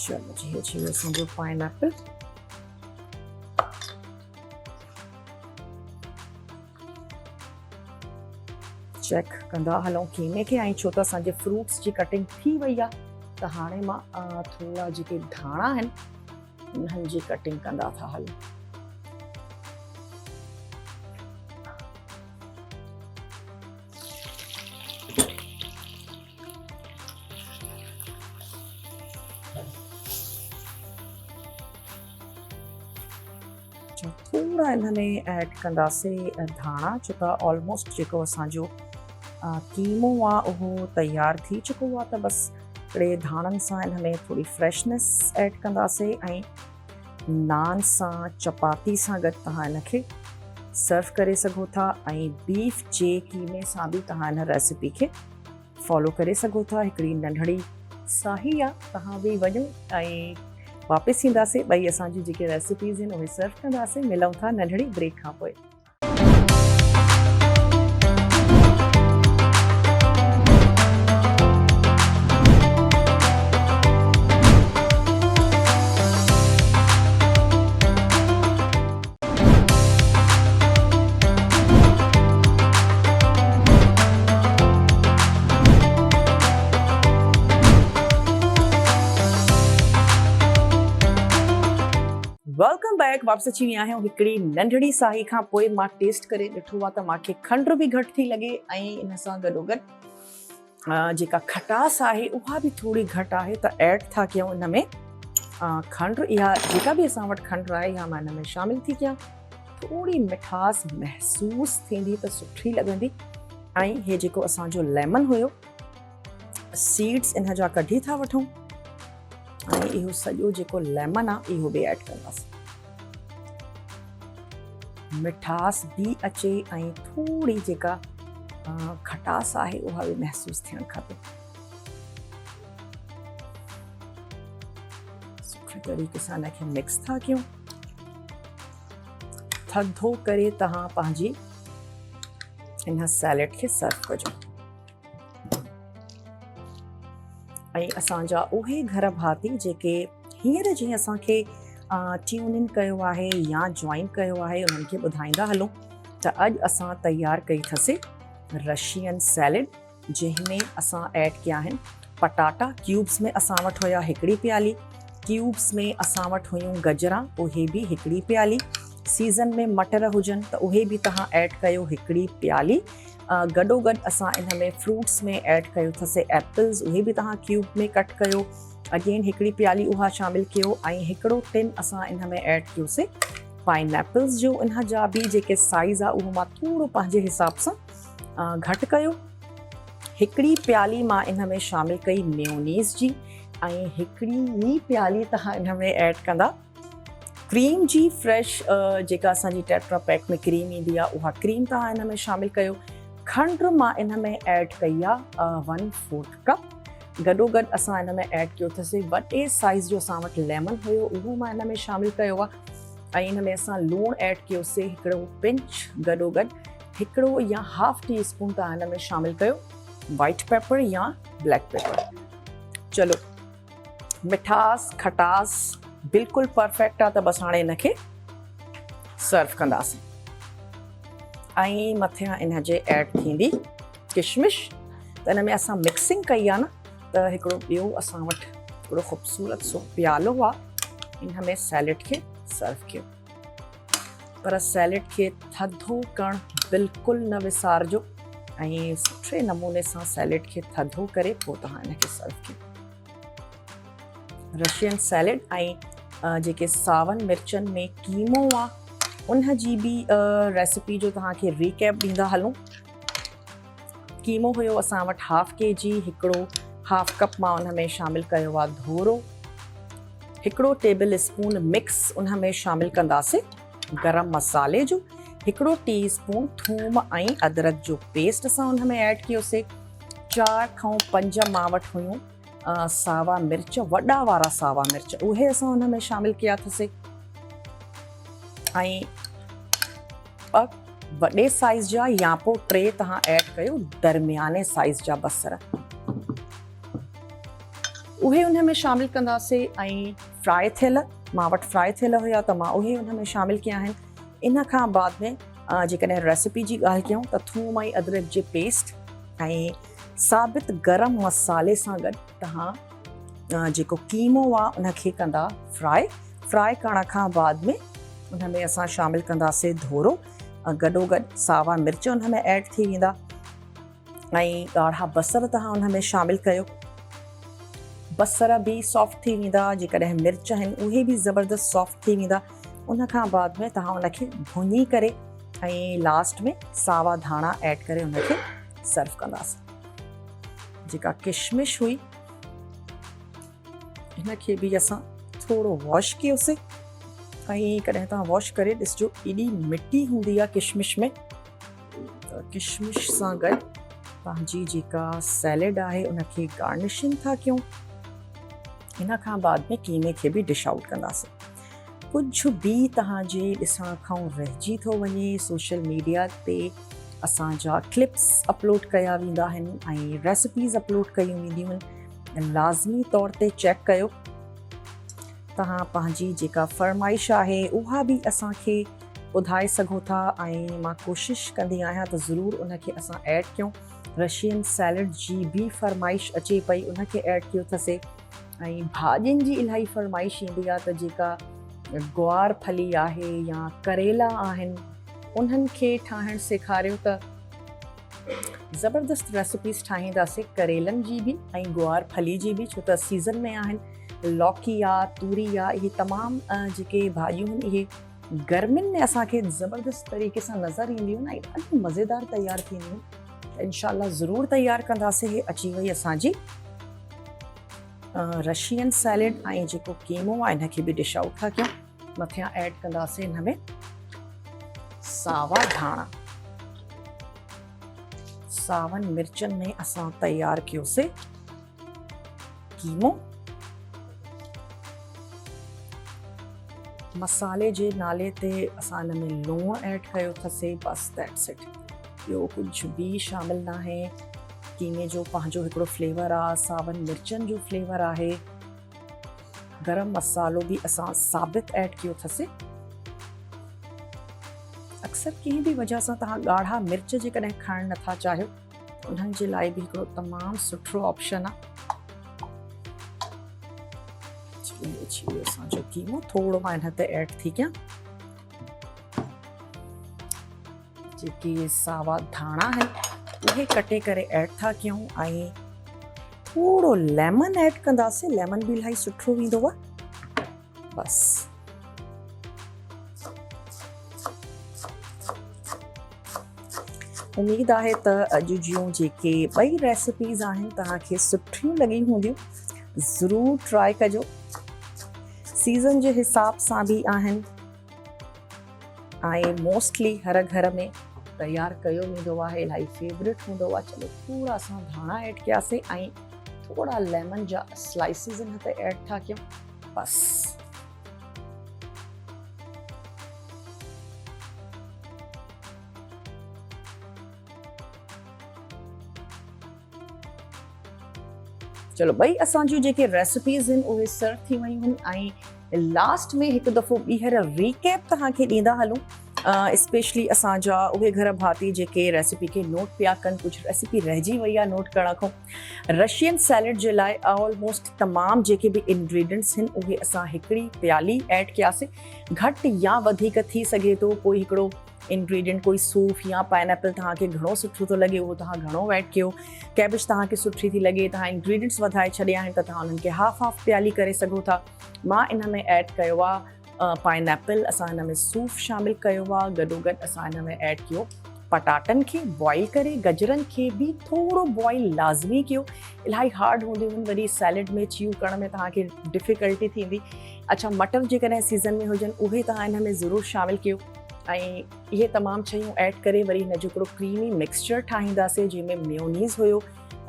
चलो जी, अची वियो असांजो पाइनएप्पल। चेक कंदा हलूं कीमे खे ऐं छो त असांजे फ्रूट्स जी कटिंग थी वई आहे त हाणे मां थोरा जेके धाणा आहिनि उन्हनि जी कटिंग कंदा था हलूं। थोड़ा इनमें ऐड कंदासीं धाणा छो त ऑलमोस्ट जेको असांजो कीमो आहे उहो तयारु थी चुको आहे त बसि हिकिड़े धाणनि सां इनमें थोरी फ्रेशनेस ऐड कंदासीं ऐं नान सां चपाती सां गॾु तव्हां इनखे सर्व करे सघो था ऐं बीफ जे कीमे सां बि तव्हां इन रेसिपी खे फॉलो करे सघो था। हिकिड़ी नंढड़ी साही आहे, तव्हां बि वञो ऐं वापसि ईंदासीं ॿई असांजी जेके रेसिपीज़ आहिनि उहे सर्व कंदासीं। मिलूं था नंढड़ी ब्रेक खां पोइ। Welcome back. वापसि अची विया आहियूं हिकिड़ी नंढड़ी साही खां पोइ। मां टेस्ट करे ॾिठो आहे त मूंखे खंड बि घटि थी लॻे ऐं इन सां गॾोगॾु जेका खटास आहे उहा बि थोरी घटि आहे त ऐड था कयूं इन में खंड। इहा जेका बि असां वटि खंड आहे इहा मां इन में शामिलु थी कयां। थोरी मिठास महसूसु थींदी त सुठी लॻंदी। ऐं इहे जेको असांजो लेमन हुयो सीड्स इन जा कढी था वठूं ऐं इहो सॼो जेको लेमन आहे इहो बि ऐड कंदासीं। मिठास बि अचे ऐं थोरी जेका खटास आहे उहा बि महसूसु थियणु खपे। सुठे तरीक़े सां इनखे मिक्स था कयूं। थधो करे तव्हां पंहिंजी इन सैलेड खे सर्व कजो। ऐं असांजा उहे घर भाती जेके हींअर जीअं असांखे ट्यून इन कयो आहे या जॉइन कयो आहे उन्हनि खे ॿुधाईंदा हलूं त अॼु असां तयारु कई अथसीं रशियन सैलेड, जंहिंमें असां ऐड कया आहिनि पटाटा। क्यूब्स में असां वटि हुया हिकिड़ी प्याली, क्यूब्स में असां वटि हुयूं गजरां उहे बि हिकिड़ी प्याली, सीज़न में मटर हुजनि त उहे बि तव्हां ऐड कयो हिकिड़ी प्याली। गॾोगॾु असां इन में फ्रूट्स में ऐड कयो अथसीं एप्पल्स, उहे बि तव्हां क्यूब में कट कयो। अगेन हिकिड़ी प्याली उहा शामिलु कयो ऐं हिकिड़ो टिन असां इन में ऐड कयोसीं पाइनएप्पल्स जो। इन जा बि जेके साइज़ आहे उहो मां थोरो पंहिंजे हिसाब सां घटि कयो। हिकिड़ी प्याली मां इन में शामिलु कई मेयोनीज़ जी ऐं हिकिड़ी ई प्याली तव्हां इन में ऐड कंदा क्रीम जी। फ्रेश जेका असांजी टेट्रा पैक में क्रीम ईंदी आहे उहा क्रीम तव्हां इन में शामिलु कयो। खंड मां इन में ऐड कई आहे 1/4 कप। गॾोगॾु असां इन में ऐड कयो अथसीं वॾे साइज़ जो असां वटि लेमन हुयो उहो मां इन में शामिलु कयो आहे। ऐं इन में असां लूणु ऐड कयोसीं हिकिड़ो पिंच। गॾोगॾु हिकिड़ो या हाफ टी स्पून तव्हां इन में शामिलु कयो वाइट पेपर या ब्लैक पेपर। चलो, मिठास खटास बिल्कुलु परफेक्ट आहे त बसि हाणे इनखे सर्व कंदासीं। ऐं मथियां इन जे ऐड थींदी किशमिश। त इन में असां मिक्सिंग कई आहे न त हिकिड़ो ॿियो असां वटि हिकिड़ो ख़ूबसूरत सो प्यालो आहे। इन में सैलेड खे सर्व कयो, पर सैलेड खे थधो करणु बिल्कुलु न विसारिजो ऐं सुठे नमूने सां सैलेड खे थधो करे पोइ तव्हां इनखे सर्व कयो। रशियन सैलेड ऐं जेके सावन मिर्चनि में कीमो आहे उन जी बि रेसिपी जो तव्हांखे रिकैप ॾींदा हलूं। कीमो हुयो असां वटि हाफ kg, हिकिड़ो हाफ कप मां उन में शामिलु कयो आहे धोरो। हिकिड़ो टेबल स्पून मिक्स उन में शामिलु कंदासीं गरम मसाले जो। हिकिड़ो टी स्पून थूम ऐं अदरक जो पेस्ट असां उन में ऐड कयोसीं। 4 खां 5 मां वटि हुयूं सावा मिर्च, वॾा वारा सावा मिर्च, उहे असां उन में शामिलु कया अथसीं। ऐं 2 वॾे साइज़ जा या पोइ 3 तव्हां ऐड कयो दरमियाने साइज़ जा बसर, उहे उन में शामिलु कंदासीं। ऐं फ्राए थियल, मां वटि फ्राए थियल हुया त मां उहे उन में शामिलु कया आहिनि। इन खां बाद में जेकॾहिं रेसिपी जी ॻाल्हि कयूं त थूम ऐं अदरक जे पेस्ट ऐं साबित गरम मसाले सां गॾु तव्हां जेको कीमो आहे उनखे कंदा फ्राई करण खां बाद में उन में असां शामिलु कंदासीं धोरो, गॾोगॾु सावा मिर्च उन में ऐड थी वेंदा ऐं ॻाढ़ा बसर तव्हां उन में शामिलु कयो। बसर बि सॉफ्ट थी वेंदा, जेकॾहिं मिर्च आहिनि उहे बि ज़बरदस्त सॉफ्ट थी वेंदा। उन खां बाद में तव्हां उनखे भुञी करे ऐं लास्ट में सावा धाणा ऐड करे उनखे सर्व कंदासीं। जेका किशमिश हुई हिनखे बि असां थोरो वॉश कयोसीं ऐं कॾहिं तव्हां वॉश करे ॾिसिजो एॾी मिटी हूंदी आहे किशमिश में, त किशमिश सां गॾु पंहिंजी जेका सैलेड आहे उनखे गार्निशिंग था कयूं। इन खां बाद में कीमे खे बि डिश आउट कंदासीं। कुझु बि तव्हांजे ॾिसण खां रहिजी थो वञे, सोशल मीडिया ते असांजा क्लिप्स अपलोड कया वेंदा आहिनि ऐं रेसिपीज़ अपलोड कयूं वेंदियूं आहिनि। लाज़मी तौर ते चेक कयो, तव्हां पंहिंजी जेका फरमाइश आहे उहा बि असांखे ॿुधाए सघो था ऐं मां कोशिशि कंदी आहियां त ज़रूरु उनखे असां ऐड कयूं। रशियन सैलड जी बि फरमाइश अचे पई, उनखे ऐड कयो अथसीं ऐं भाॼियुनि जी इलाही फरमाइश ईंदी आहे त जेका ग्वार फली आहे या करेला आहिनि उन्हनि खे ठाहिणु सेखारियो त ज़बरदस्त रेसिपीज़ ठाहींदासीं करेलनि जी बि ऐं ग्वार फली जी बि, छो त सीज़न में आहिनि। लौकी आहे, तूरी आहे, इहे तमामु जेके भाॼियूं आहिनि इहे गर्मियुनि में असांखे ज़बरदस्त तरीक़े सां नज़र ईंदियूं आहिनि ऐं ॾाढी मज़ेदार तयारु थींदियूं। इंशाल्लाह ज़रूरु तयारु कंदासीं। हे अची वई असांजी रशियन सैलेड ऐं जेको कीमो आहे हिनखे बि डिश आउट था कयूं। मथियां ऐड कंदासीं हिन में सावा धाणा। सावनि मिर्चनि में असां तयारु कयोसीं कीमो। मसाले जे नाले ते असां हिन में लूणु ऐड कयो अथसीं, बस दैट्स इट। ॿियो कुझु बि शामिलु न आहे। कीमे जो पंहिंजो हिकिड़ो फ्लेवर आहे, सावनि मिर्चनि जो फ्लेवर आहे। गरम मसालो बि असां साबित ऐड कयो अथसीं। अक्सर कंहिं बि वजह सां तव्हां ॻाढ़ा मिर्च जेकॾहिं खाइणु नथा चाहियो त उन्हनि जे लाइ बि हिकिड़ो तमामु सुठो ऑप्शन आहे। असांजो कीमो थोरो मां हिन ते ऐड थी कयां। जेके सावा धाणा आहिनि उहे कटे करे ऐड था कयूं ऐं थोरो लेमन ऐड कंदासीं। लेमन बि इलाही सुठो वेंदो आहे। बसि उमेद आहे त अॼु जूं जेके ॿई रेसिपीज़ आहिनि तव्हांखे सुठियूं लॻी हूंदियूं। ज़रूरु ट्राई कजो। सीज़न जे हिसाब सां बि आहिनि ऐं मोस्टली हर घर में तयारु कयो वेंदो आहे, इलाही फेवरेट हूंदो आहे। चलो थोरा असां धाणा ऐड कयासीं ऐं थोरा लेमन जा स्लाइसिस हिन ते ऐड था कयूं। बसि चलो ॿई असांजूं जेके रेसिपीज़ आहिनि उहे सर्व थी वयूं आहिनि ऐं लास्ट में हिकु दफ़ो ॿीहर रीकैप तव्हांखे ॾींदा हलूं। स्पेशली असांजा उहे घर भाती जेके रेसिपी खे नोट पिया कनि, कुझु रेसिपी रहिजी वई आहे नोट करण खां। रशियन सैलेड जे लाइ ऑलमोस्ट तमामु जेके बि इंग्रेडिएंट्स आहिनि उहे असां हिकिड़ी प्याली ऐड कयासीं। घटि या वधीक थी सघे थो, कोई हिकिड़ो इंग्रेडिएंट कोई सूफ या पाइनएप्पल तव्हांखे घणो सुठो थो लॻे उहो तव्हां घणो ऐड कयो। कैबेज तव्हांखे सुठी थी लॻे, तव्हां इंग्रेडिएंट्स वधाए छॾिया आहिनि त तव्हां उन्हनि खे हाफ प्याली करे सघो था। मां इन में ऐड कयो आहे पाइनएप्पल, असां हिन में सूफ शामिलु कयो आहे। गॾोगॾु असां हिन में ऐड कयो पटाटनि खे बॉइल करे, गजरनि खे बि थोरो बॉइल लाज़मी कयो। इलाही हार्ड हूंदियूं आहिनि, वरी सैलेड में च्यू करण में तव्हांखे डिफ़िकल्टी थींदी। अच्छा, मटर जेकॾहिं सीज़न में हुजनि उहे तव्हां हिन में ज़रूरु शामिलु कयो ऐं इहे तमामु शयूं ऐड करे वरी हिन जो हिकिड़ो क्रीमी मिक्सचर ठाहींदासीं जंहिंमें मेयोनीज़ हुयो,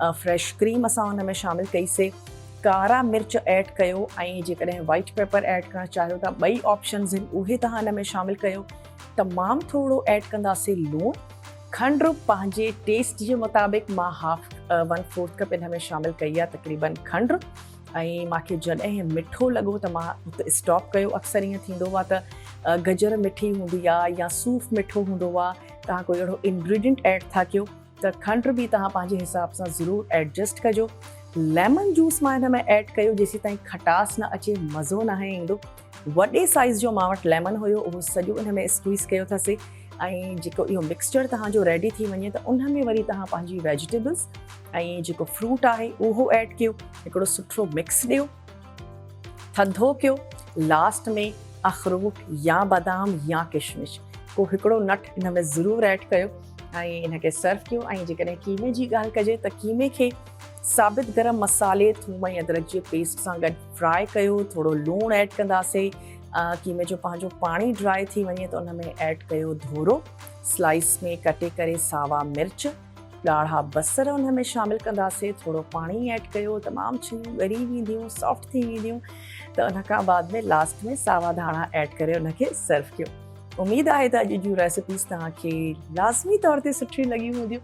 फ्रेश क्रीम असां हुन में शामिलु कईसीं, कारा मिर्च ऐड कयो ऐं जेकॾहिं वाइट पेपर ऐड करणु चाहियो था, ॿई ऑप्शन्स आहिनि उहे तव्हां हिन में शामिलु कयो। तमामु थोरो ऐड कंदासीं लूणु, खंडु पंहिंजे टेस्ट जे मुताबिक़ मां 1/4 कप हिन में शामिलु कई आहे तक़रीबन खंडु। ऐं मूंखे जॾहिं मिठो लॻो त मां हुते स्टॉप कयो। अक्सर ईअं थींदो आहे त गजर मिठी हूंदी आहे या सूफ मिठो हूंदो आहे, तव्हां कोई अहिड़ो इंग्रेडिएंट ऐड था कयो त खंड बि तव्हां पंहिंजे हिसाब सां ज़रूरु एडजस्ट कजो। लेमन जूस मां हिन में ऐड कयो जेसीं ताईं खटास न अचे, मज़ो न ईंदो। वॾे साइज़ जो मां वटि लेमन हुयो, उहो सॼो हिन में स्क्वीज़ कयो अथसीं। ऐं जेको इहो मिक्सचर तव्हांजो रेडी थी वञे त उन में वरी तव्हां पंहिंजी वेजिटेबल्स ऐं जेको फ्रूट आहे उहो ऐड कयो, हिकिड़ो सुठो मिक्स ॾियो, थधो कयो। लास्ट में अखरोट या बादाम या किशमिश को हिकिड़ो नट हिन में ज़रूरु ऐड कयो ऐं इनखे सर्व कयो। ऐं जेकॾहिं कीमे जी ॻाल्हि कजे त कीमे खे साबित गरम मसाले, थूम ऐं अदरक जे पेस्ट सां गॾु फ्राए कयो, थोरो लूणु ऐड कंदासीं। कीमे जो पंहिंजो पाणी ड्राई थी वञे त उन में ऐड कयो धोरो, स्लाइस में कटे करे सावा मिर्च, ॻाढ़ा बसर उन में शामिलु कंदासीं, थोरो पाणी ऐड कयो, तमामु शयूं ॻरी वेंदियूं, सॉफ्ट थी वेंदियूं। त उन खां बाद में लास्ट में सावा धाणा ऐड करे उनखे सर्व कयो। उमेद आहे त अॼु जूं रेसिपीज़ तव्हांखे लाज़मी तौर ते सुठी लॻियूं हूंदियूं।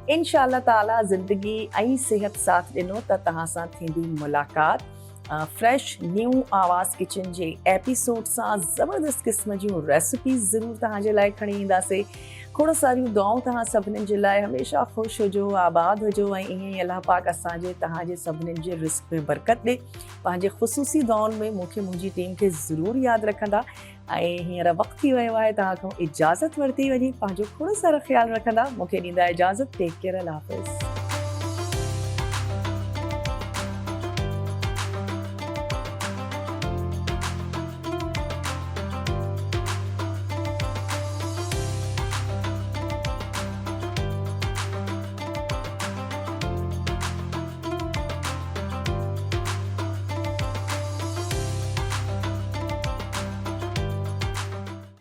इंशाअल्लाह ताला ज़िंदगी ऐं सिहत साथ ॾिनो त तव्हां सां थींदी मुलाक़ात फ्रेश न्यू आवाज़ किचन जे एपिसोड सां। ज़बरदस्त क़िस्म जूं रेसिपीज़ ज़रूरु तव्हांजे लाइ खणी ईंदासीं। खोड़ सारियूं दुआऊं तव्हां सभिनीनि जे लाइ। हमेशह ख़ुशि हुजो, आबाद हुजो ऐं ईअं ई अलाह पाक असांजे तव्हांजे सभिनीनि जे रिस्क में बरकत ॾे। पंहिंजे ख़ुसूसी दुआउनि में मूंखे मुंहिंजी टीम खे ज़रूरु यादि रखंदा। ऐं हींअर वक़्तु थी वियो आहे तव्हां खां इजाज़त वरिती वञे। पंहिंजो खोड़ सारो ख़्यालु रखंदा। मूंखे ॾींदा इजाज़त। टेक केयर, अल्लाह हाफ़िज़।